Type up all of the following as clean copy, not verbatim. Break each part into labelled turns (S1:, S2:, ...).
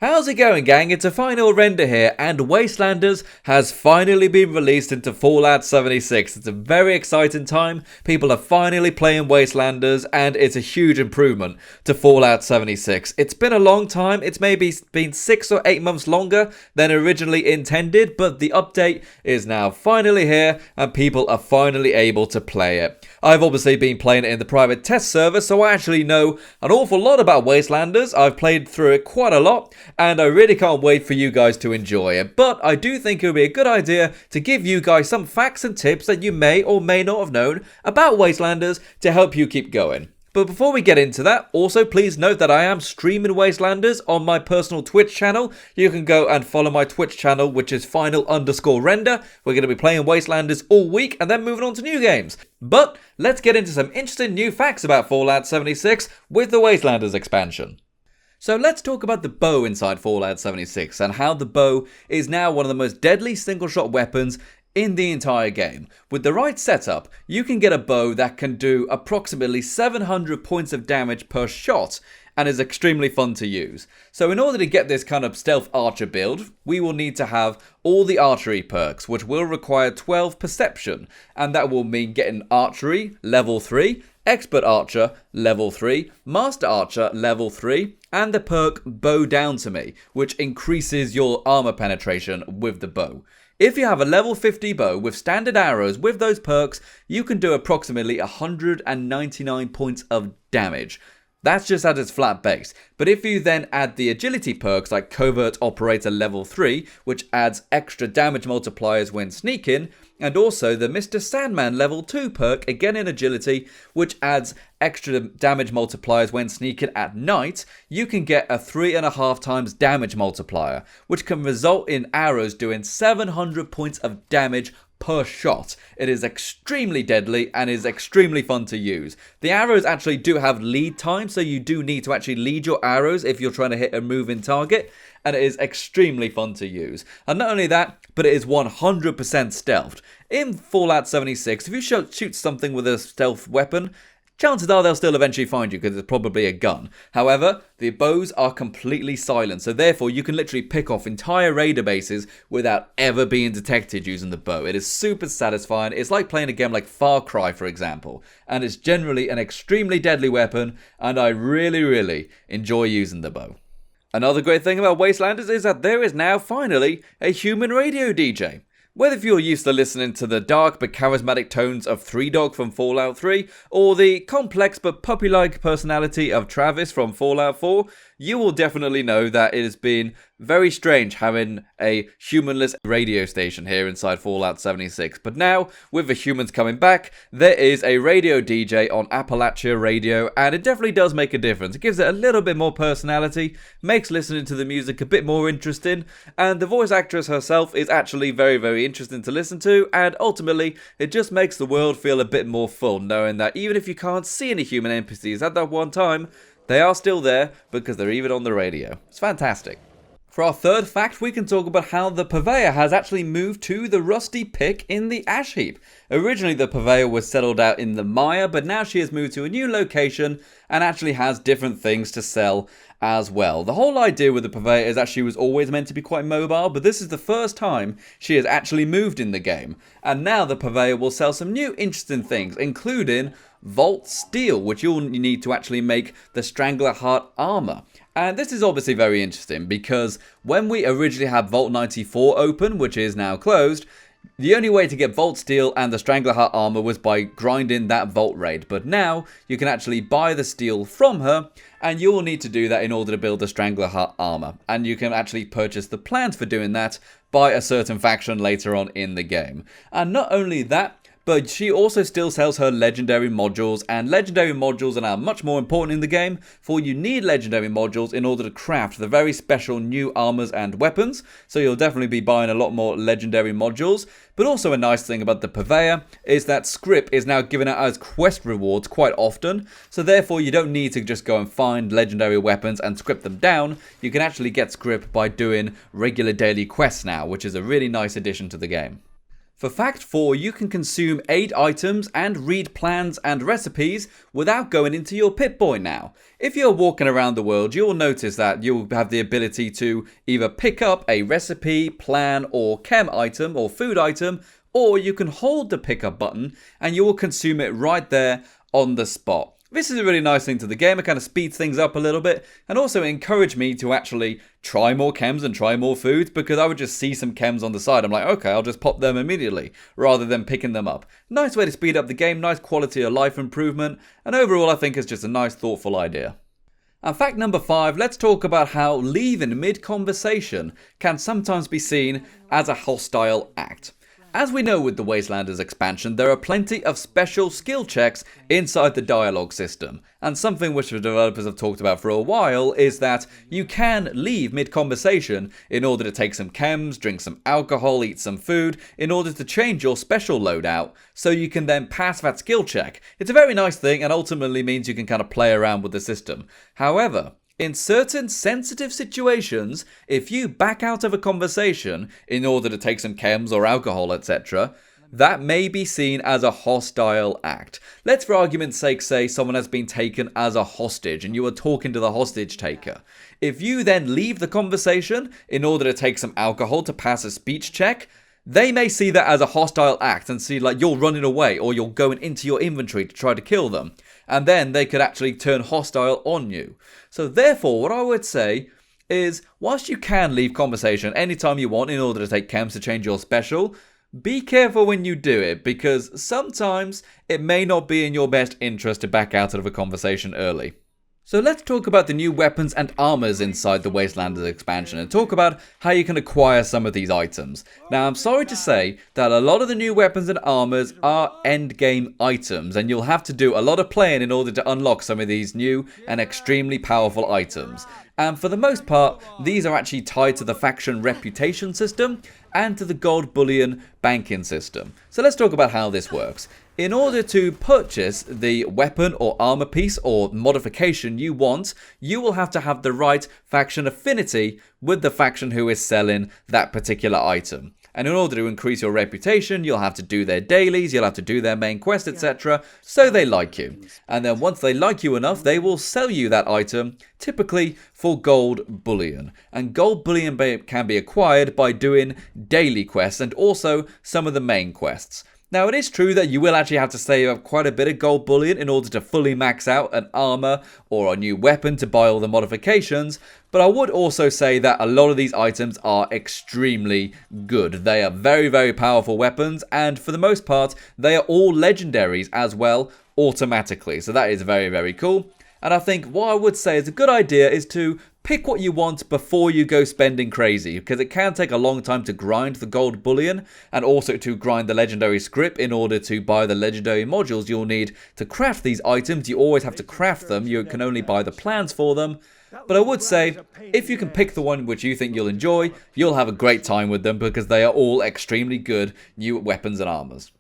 S1: How's it going, gang? It's a final render here, and Wastelanders has finally been released into Fallout 76. It's a very exciting time. People are finally playing Wastelanders, and it's a huge improvement to Fallout 76. It's been a long time. It's maybe been 6 or 8 months longer than originally intended, but the update is now finally here, and people are finally able to play it. I've obviously been playing it in the private test server, so I actually know an awful lot about Wastelanders. I've played through it quite a lot, and I really can't wait for you guys to enjoy it. But I do think it would be a good idea to give you guys some facts and tips that you may or may not have known about Wastelanders to help you keep going. But before we get into that, also please note that I am streaming Wastelanders on my personal Twitch channel. You can go and follow my Twitch channel, which is final_render. We're going to be playing Wastelanders all week and then moving on to new games. But let's get into some interesting new facts about Fallout 76 with the Wastelanders expansion. So let's talk about the bow inside Fallout 76 and how the bow is now one of the most deadly single-shot weapons in the entire game. With the right setup, you can get a bow that can do approximately 700 points of damage per shot and is extremely fun to use. So in order to get this kind of stealth archer build, we will need to have all the archery perks, which will require 12 perception, and that will mean getting archery level 3, expert archer level 3, master archer level 3, and the perk bow down to me, which increases your armor penetration with the bow. If you have a level 50 bow with standard arrows with those perks, you can do approximately 199 points of damage. That's just at its flat base. But if you then add the agility perks like Covert Operator level 3, which adds extra damage multipliers when sneaking, and also the Mr. Sandman level 2 perk, again in agility, which adds extra damage multipliers when sneaking at night, you can get a 3.5 times damage multiplier, which can result in arrows doing 700 points of damage per shot. It is extremely deadly and is extremely fun to use. The arrows actually do have lead time, so you do need to actually lead your arrows if you're trying to hit a moving target, and it is extremely fun to use. And not only that, but it is 100% stealthed. In Fallout 76, if you shoot something with a stealth weapon, chances are they'll still eventually find you because it's probably a gun. However, the bows are completely silent, so therefore you can literally pick off entire raider bases without ever being detected using the bow. It is super satisfying. It's like playing a game like Far Cry, for example, and it's generally an extremely deadly weapon, and I really enjoy using the bow. Another great thing about Wastelanders is that there is now finally a human radio DJ. Whether if you're used to listening to the dark but charismatic tones of 3Dog from Fallout 3, or the complex but puppy-like personality of Travis from Fallout 4, you will definitely know that it has been very strange having a humanless radio station here inside Fallout 76. But now, with the humans coming back, there is a radio DJ on Appalachia Radio, and it definitely does make a difference. It gives it a little bit more personality, makes listening to the music a bit more interesting, and the voice actress herself is actually very interesting to listen to, and ultimately, it just makes the world feel a bit more full, knowing that even if you can't see any human NPCs at that one time, they are still there because they're even on the radio. It's fantastic. For our third fact, we can talk about how the Purveyor has actually moved to the Rusty Pick in the Ash Heap. Originally, the Purveyor was settled out in the Mire, but now she has moved to a new location and actually has different things to sell as well. The whole idea with the Purveyor is that she was always meant to be quite mobile, but this is the first time she has actually moved in the game. And now the Purveyor will sell some new interesting things, including Vault Steel, which you'll need to actually make the Strangler Heart armor. And this is obviously very interesting because when we originally had Vault 94 open, which is now closed, the only way to get Vault Steel and the Strangler Heart armor was by grinding that Vault raid. But now you can actually buy the steel from her, and you will need to do that in order to build the Strangler Heart armor. And you can actually purchase the plans for doing that by a certain faction later on in the game. And not only that, but she also still sells her legendary modules, and legendary modules are now much more important in the game, for you need legendary modules in order to craft the very special new armors and weapons, so you'll definitely be buying a lot more legendary modules. But also a nice thing about the Purveyor is that scrip is now given out as quest rewards quite often, so therefore you don't need to just go and find legendary weapons and script them down. You can actually get scrip by doing regular daily quests now, which is a really nice addition to the game. For fact 4, you can consume aid items and read plans and recipes without going into your PIPBOY now. If you're walking around the world, you'll notice that you'll have the ability to either pick up a recipe, plan or chem item or food item, or you can hold the pickup button and you will consume it right there on the spot. This is a really nice thing to the game. It kind of speeds things up a little bit and also encouraged me to actually try more chems and try more foods, because I would just see some chems on the side. I'm like, okay, I'll just pop them immediately rather than picking them up. Nice way to speed up the game, nice quality of life improvement, and overall I think it's just a nice thoughtful idea. And fact number 5, let's talk about how leaving mid-conversation can sometimes be seen as a hostile act. As we know with the Wastelanders expansion, there are plenty of special skill checks inside the dialogue system, and something which the developers have talked about for a while is that you can leave mid-conversation in order to take some chems, drink some alcohol, eat some food, in order to change your special loadout, so you can then pass that skill check. It's a very nice thing and ultimately means you can kind of play around with the system. However, in certain sensitive situations, if you back out of a conversation in order to take some chems or alcohol, etc., that may be seen as a hostile act. Let's for argument's sake say someone has been taken as a hostage and you are talking to the hostage taker. If you then leave the conversation in order to take some alcohol to pass a speech check, they may see that as a hostile act and see like you're running away or you're going into your inventory to try to kill them. And then they could actually turn hostile on you. So therefore, what I would say is, whilst you can leave conversation anytime you want in order to take chems to change your special, be careful when you do it, because sometimes it may not be in your best interest to back out of a conversation early. So let's talk about the new weapons and armors inside the Wastelanders expansion and talk about how you can acquire some of these items. Now I'm sorry to say that a lot of the new weapons and armors are endgame items, and you'll have to do a lot of playing in order to unlock some of these new and extremely powerful items. And for the most part, these are actually tied to the faction reputation system and to the gold bullion banking system. So let's talk about how this works. In order to purchase the weapon or armor piece or modification you want, you will have to have the right faction affinity with the faction who is selling that particular item. And in order to increase your reputation, you'll have to do their dailies, you'll have to do their main quest, etc. so they like you. And then once they like you enough, they will sell you that item, typically for gold bullion. And gold bullion can be acquired by doing daily quests and also some of the main quests. Now it is true that you will actually have to save up quite a bit of gold bullion in order to fully max out an armor or a new weapon to buy all the modifications, but I would also say that a lot of these items are extremely good. They are very, very powerful weapons, and for the most part, they are all legendaries as well, automatically. So that is very, very cool. And I think what I would say is a good idea is to pick what you want before you go spending crazy, because it can take a long time to grind the gold bullion and also to grind the legendary script in order to buy the legendary modules you'll need to craft these items. You always have to craft them, you can only buy the plans for them. But I would say, if you can pick the one which you think you'll enjoy, you'll have a great time with them because they are all extremely good new weapons and armors.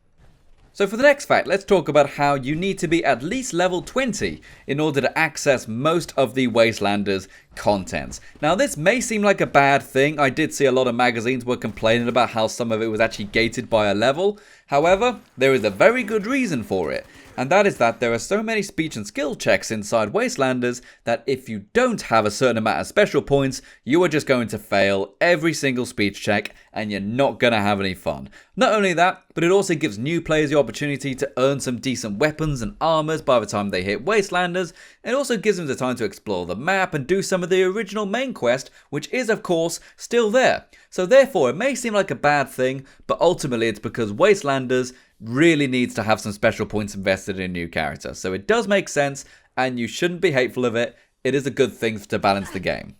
S1: So for the next fact, let's talk about how you need to be at least level 20 in order to access most of the Wastelanders content. Now this may seem like a bad thing. I did see a lot of magazines were complaining about how some of it was actually gated by a level. However, there is a very good reason for it. And that is that there are so many speech and skill checks inside Wastelanders that if you don't have a certain amount of special points, you are just going to fail every single speech check and you're not going to have any fun. Not only that, but it also gives new players the opportunity to earn some decent weapons and armors by the time they hit Wastelanders. It also gives them the time to explore the map and do some of the original main quest, which is of course still there. So therefore it may seem like a bad thing, but ultimately it's because Wastelanders really needs to have some special points invested in a new character. So it does make sense and you shouldn't be hateful of it. It is a good thing to balance the game.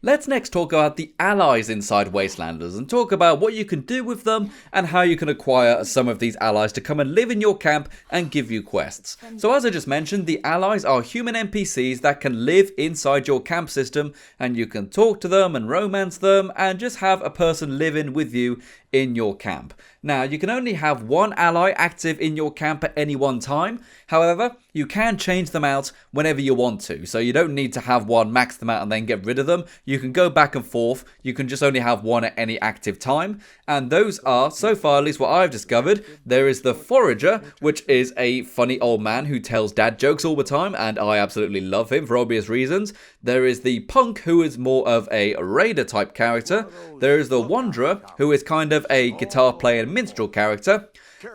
S1: Let's next talk about the allies inside Wastelanders and talk about what you can do with them and how you can acquire some of these allies to come and live in your camp and give you quests. So as I just mentioned, the allies are human NPCs that can live inside your camp system and you can talk to them and romance them and just have a person living with you in your camp. Now, you can only have one ally active in your camp at any one time. However, you can change them out whenever you want to. So you don't need to have one, max them out, and then get rid of them. You can go back and forth. You can just only have one at any active time. And those are, so far at least what I've discovered, there is the Forager, which is a funny old man who tells dad jokes all the time, and I absolutely love him for obvious reasons. There is the Punk, who is more of a raider type character. There is the Wanderer, who is kind of a guitar player and minstrel character.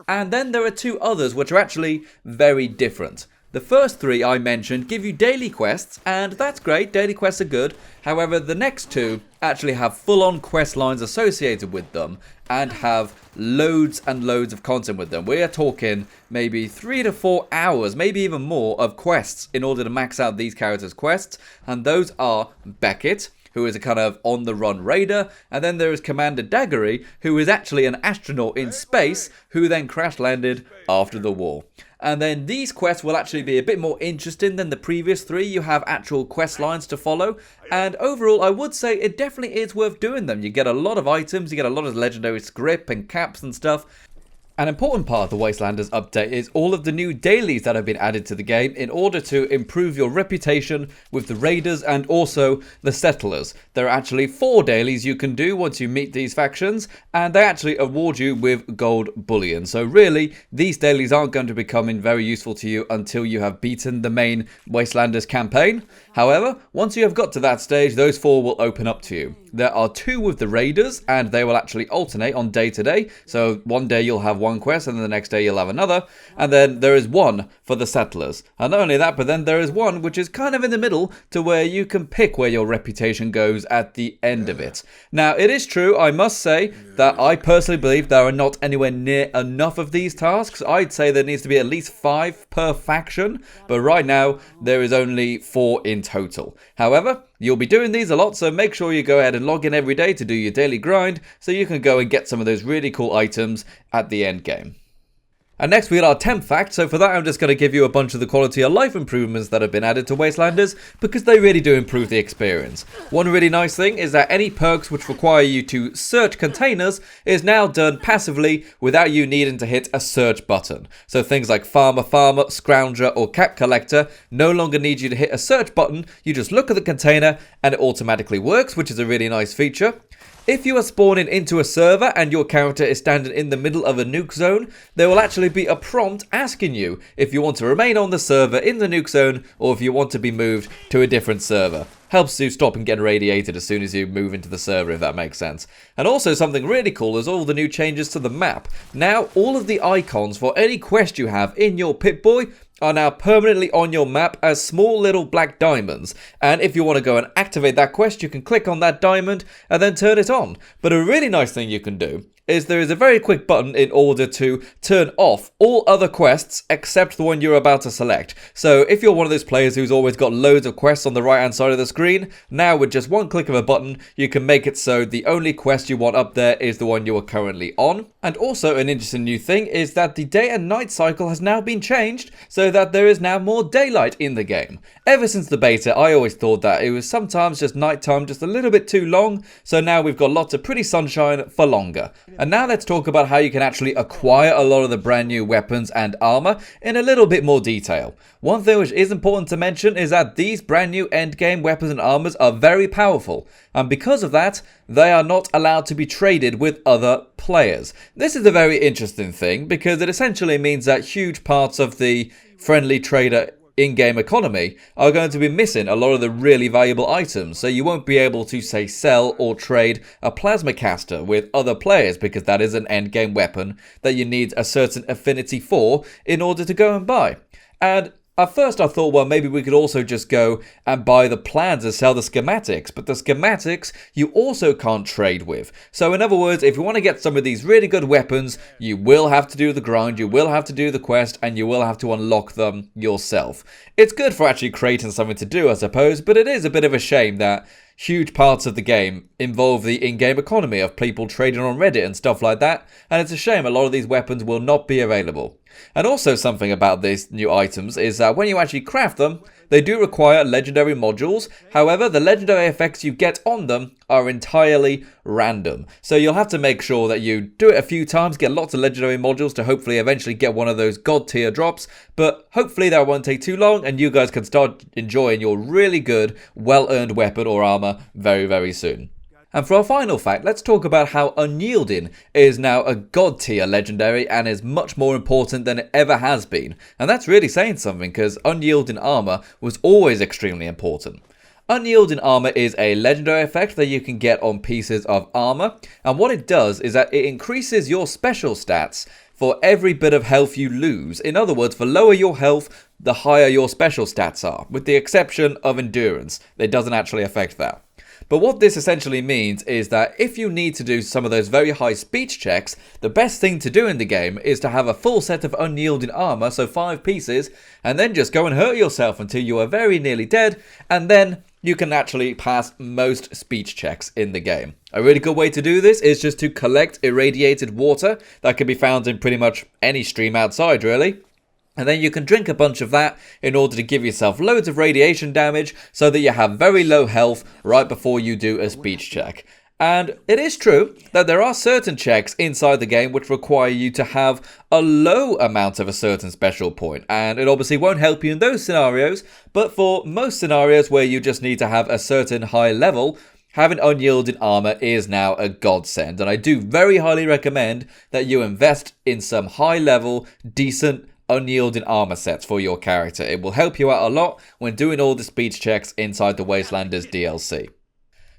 S1: And then there are two others which are actually very different. The first three I mentioned give you daily quests, and that's great, daily quests are good. However, the next two actually have full-on quest lines associated with them and have loads and loads of content with them. We are talking maybe 3 to 4 hours, maybe even more, of quests in order to max out these characters' quests, and those are Beckett, who is a kind of on-the-run raider, and then there is Commander Daggery, who is actually an astronaut in space, who then crash-landed after the war. And then these quests will actually be a bit more interesting than the previous three. You have actual quest lines to follow, and overall I would say it definitely is worth doing them. You get a lot of items, you get a lot of legendary script and caps and stuff. An important part of the Wastelanders update is all of the new dailies that have been added to the game in order to improve your reputation with the raiders and also the settlers. There are actually 4 dailies you can do once you meet these factions, and they actually award you with gold bullion. So really, these dailies aren't going to be becoming very useful to you until you have beaten the main Wastelanders campaign. However, once you have got to that stage, those 4 will open up to you. There are 2 with the raiders, and they will actually alternate on day to day. So one day you'll have one quest, and then the next day you'll have another. And then there is 1 for the settlers. And not only that, but then there is 1 which is kind of in the middle to where you can pick where your reputation goes at the end of it. Now, it is true, I must say, that I personally believe there are not anywhere near enough of these tasks. I'd say there needs to be at least 5 per faction, but right now there is only 4 in total. However, you'll be doing these a lot, so make sure you go ahead and log in every day to do your daily grind so you can go and get some of those really cool items at the end game. And next we got our 10th fact, so for that I'm just going to give you a bunch of the quality of life improvements that have been added to Wastelanders because they really do improve the experience. One really nice thing is that any perks which require you to search containers is now done passively without you needing to hit a search button. So things like Farmer, Scrounger or Cap Collector no longer need you to hit a search button, you just look at the container and it automatically works, which is a really nice feature. If you are spawning into a server and your character is standing in the middle of a nuke zone, there will actually be a prompt asking you if you want to remain on the server in the nuke zone or if you want to be moved to a different server. Helps you stop and get radiated as soon as you move into the server, if that makes sense. And also something really cool is all the new changes to the map. Now, all of the icons for any quest you have in your PIPBOY are now permanently on your map as small little black diamonds. And if you want to go and activate that quest, you can click on that diamond and then turn it on. But a really nice thing you can do is there is a very quick button in order to turn off all other quests except the one you're about to select. So if you're one of those players who's always got loads of quests on the right hand side of the screen, now with just one click of a button you can make it so the only quest you want up there is the one you are currently on. And also an interesting new thing is that the day and night cycle has now been changed so that there is now more daylight in the game. Ever since the beta I always thought that it was sometimes just nighttime just a little bit too long, so now we've got lots of pretty sunshine for longer. And now let's talk about how you can actually acquire a lot of the brand new weapons and armor in a little bit more detail. One thing which is important to mention is that these brand new endgame weapons and armors are very powerful, and because of that, they are not allowed to be traded with other players. This is a very interesting thing because it essentially means that huge parts of the friendly trader in-game economy are going to be missing a lot of the really valuable items, so you won't be able to, say, sell or trade a plasma caster with other players because that is an endgame weapon that you need a certain affinity for in order to go and buy. And at first I thought, well, maybe we could also just go and buy the plans and sell the schematics, but the schematics you also can't trade with. So in other words, if you want to get some of these really good weapons, you will have to do the grind, you will have to do the quest, and you will have to unlock them yourself. It's good for actually creating something to do, I suppose, but it is a bit of a shame that huge parts of the game involve the in-game economy of people trading on Reddit and stuff like that, and it's a shame a lot of these weapons will not be available. And also something about these new items is that when you actually craft them, they do require legendary modules. However, the legendary effects you get on them are entirely random. So you'll have to make sure that you do it a few times, get lots of legendary modules to hopefully eventually get one of those god tier drops. But hopefully that won't take too long and you guys can start enjoying your really good, well-earned weapon or armor very, very soon. And for our final fact, let's talk about how Unyielding is now a god tier legendary and is much more important than it ever has been. And that's really saying something because Unyielding armor was always extremely important. Unyielding armor is a legendary effect that you can get on pieces of armor, and what it does is that it increases your special stats for every bit of health you lose. In other words, the lower your health, the higher your special stats are, with the exception of endurance. It doesn't actually affect that. But what this essentially means is that if you need to do some of those very high speech checks, the best thing to do in the game is to have a full set of unyielding armor, so 5 pieces, and then just go and hurt yourself until you are very nearly dead, and then you can actually pass most speech checks in the game. A really good way to do this is just to collect irradiated water that can be found in pretty much any stream outside, really. And then you can drink a bunch of that in order to give yourself loads of radiation damage so that you have very low health right before you do a speech check. And it is true that there are certain checks inside the game which require you to have a low amount of a certain special point. And it obviously won't help you in those scenarios, but for most scenarios where you just need to have a certain high level, having unyielding armor is now a godsend. And I do very highly recommend that you invest in some high level, decent, unyielding armor sets for your character. It will help you out a lot when doing all the speech checks inside the Wastelanders DLC.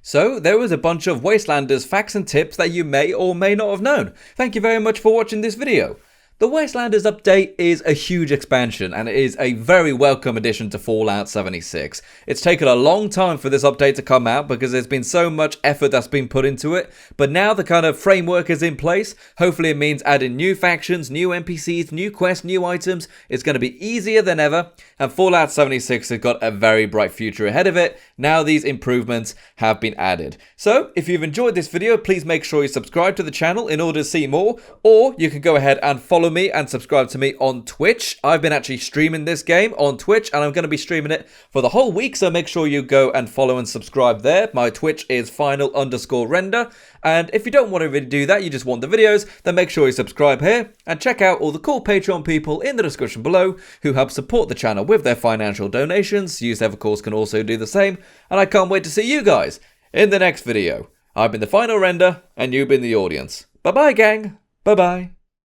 S1: So there was a bunch of Wastelanders facts and tips that you may or may not have known. Thank you very much for watching this video. The Wastelanders update is a huge expansion and it is a very welcome addition to Fallout 76. It's taken a long time for this update to come out because there's been so much effort that's been put into it, but now the kind of framework is in place. Hopefully it means adding new factions, new NPCs, new quests, new items. It's going to be easier than ever, and Fallout 76 has got a very bright future ahead of it. Now these improvements have been added. So if you've enjoyed this video, please make sure you subscribe to the channel in order to see more, or you can go ahead and follow me and subscribe to me on Twitch. I've been actually streaming this game on Twitch and I'm going to be streaming it for the whole week, so make sure you go and follow and subscribe there. My Twitch is final_render, and if you don't want to really do that, you just want the videos, then make sure you subscribe here and check out all the cool Patreon people in the description below who help support the channel with their financial donations. UNYIELDING of course can also do the same, and I can't wait to see you guys in the next video. I've been the Final Render and you've been the audience. Bye bye gang, bye bye.